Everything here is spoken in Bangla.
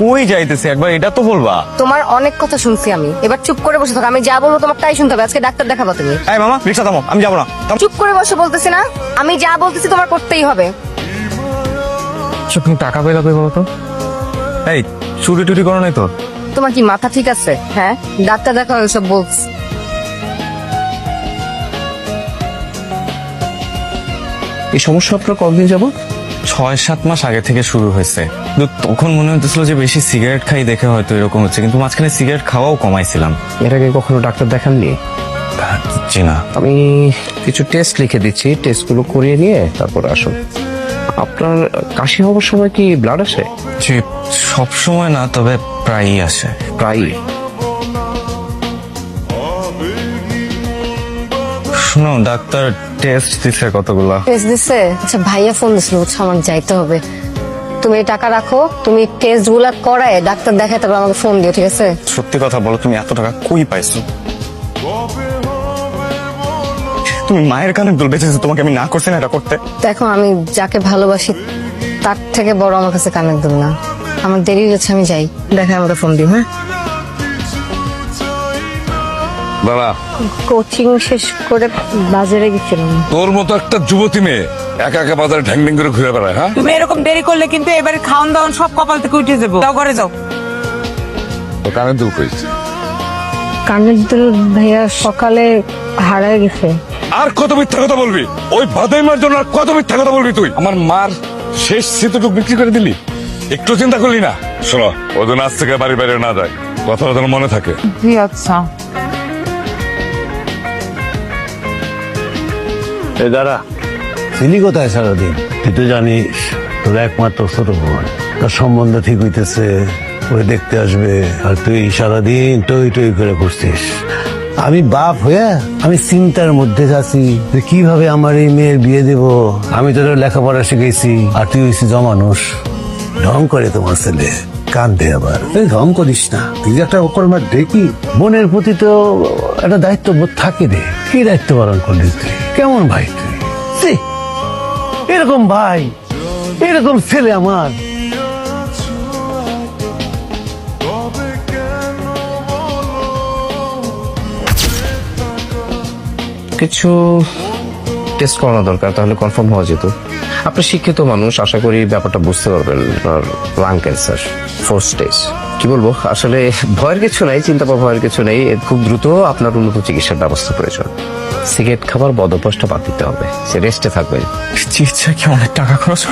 কই যাইতেছে একবার এটা তো বলবা। তোমার অনেক কথা শুনছি আমি, এবার চুপ করে বসে থাকো। আমি যা বলবো তোমার তাই শুনতে হবে। আজকে ডাক্তার দেখাবো তুমি। এই মামা রিক্সা থামো, আমি যাবো না। চুপ করে বসে বলতেছি না, আমি যা বলতেছি তোমার করতেই হবে। তুমি টাকা পেয়ে বলো তো। এই চুরি টুরি করো নাই তো? তোমার কি মাথা ঠিক আছে? হ্যাঁ, ডাক্তার দেখা ওইসব বলছি। এই সমস্যা আপনার কতদিন যাব? 6-7 মাস আগে থেকে শুরু হয়েছে, কিন্তু তখন মনে হতেছিল যে বেশি সিগারেট খাই দেখে হয়তো এরকম হচ্ছে, কিন্তু মাঝখানে সিগারেট খাওয়াও কমাইছিলাম। এর আগে কখনো ডাক্তার দেখাননি? জি না। আমি কিছু টেস্ট লিখে দিচ্ছি, টেস্টগুলো করিয়ে নিয়ে তারপর আসুন। আপনার কাশি হওয়ার সময় কি ব্লাড আসে? জি, সব সময় না, তবে প্রায়ই আসে। প্রায়ই? শোনো, ডাক্তার টেস্ট দিছে কতগুলা। টেস্ট দিছে? আচ্ছা, ভাইয়া ফোন দিছিল, বুঝছো আমার যাইতে হবে। তুমি এই টাকা রাখো, তুমি টেস্ট গুলা করায় ডাক্তার দেখায় তারপর আমাকে ফোন দিও, ঠিক আছে? সত্যি কথা বলো, তুমি এত টাকা কই পাইছো? তুমি মায়ের কানে দুল বেঁচেছো, তোমাকে আমি না করছি না এটা করতে? দেখো, আমি যাকে ভালোবাসি তার থেকে বড় আমার কাছে কানের দুল না। আমার দেরি হচ্ছে, আমি যাই। দেখায় আমাকে ফোন দিও। হ্যাঁ, দাঁড়া, কোচিং শেষ করে বাজারে গেছিলাম। তোর মতো একটা যুবতী মেয়ে একা একা বাজারে ঢ্যাং ঢ্যাং করে ঘুরে বেড়ায়, হ্যাঁ? তুমি এরকম দেরি করলে কিন্তু এবারে খাওন দাওন সব কপাল থেকে উঠে যাবো। যাও ঘরে যাও। তো কানের দুল কইছি। কানের দুল ভাইয়া সকালে হারায় গেছে। আর কত মিথ্যা কথা বলবি? ওই বাদাইমার জন্য আর কত মিথ্যা কথা বলবি তুই? আমার মার শেষ স্মৃতিটুকু বিক্রি করে দিলি, একটু চিন্তা করলি না? শোনো, ওদের আজ থেকে বাড়ি বাইরে না যায়, কথাটা যেন মনে থাকে। জি আচ্ছা। এ দাঁড়া, ছিলি কোথায় সারাদিন? তুই তো জানিস তোর একমাত্র ছোট বোন, তার সম্বন্ধ ঠিক হইতেছে, ওই দেখতে আসবে, আর তুই সারাদিন টই টই করে ঘুরছিস। আমি বাপ হইয়া আমি চিন্তার মধ্যে আছি যে কিভাবে আমার এই মেয়ের বিয়ে দেব। আমি তোর লেখাপড়া শিখেছি, আর তুই হইছিস জমানুষ। ঢং করে তোমার ছেলে, কান্দে আবার। এই ঢং করিস না, তুই যে একটা অকর্মার দেখি, বোনের প্রতি তো একটা দায়িত্ব বোধ থাকে রে। কি দায়িত্ব পালন করলি তুই? কেমন ভাই তুই? ছি, এরকম ভাই, এরকম ছেলে আমার। কিছু টেস্ট করানো দরকার, তাহলে কনফার্ম হওয়া যেত। আপনি শিক্ষিত মানুষ, আশা করি ব্যাপারটা বুঝতে পারবেন। আপনার লাং ক্যান্সার 4th স্টেজ। কি বলবো, আসলে ভয়ের কিছু নাই, চিন্তা বা ভয়ের কিছু নেই। খুব দ্রুত আপনার উন্নত চিকিৎসার ব্যবস্থা প্রয়োজন। সিগারেট খাবার বদ অভ্যাসটা বাদ দিতে হবে, সে রেস্টে থাকবেন। চিকিৎসা কি অনেক টাকা খরচ?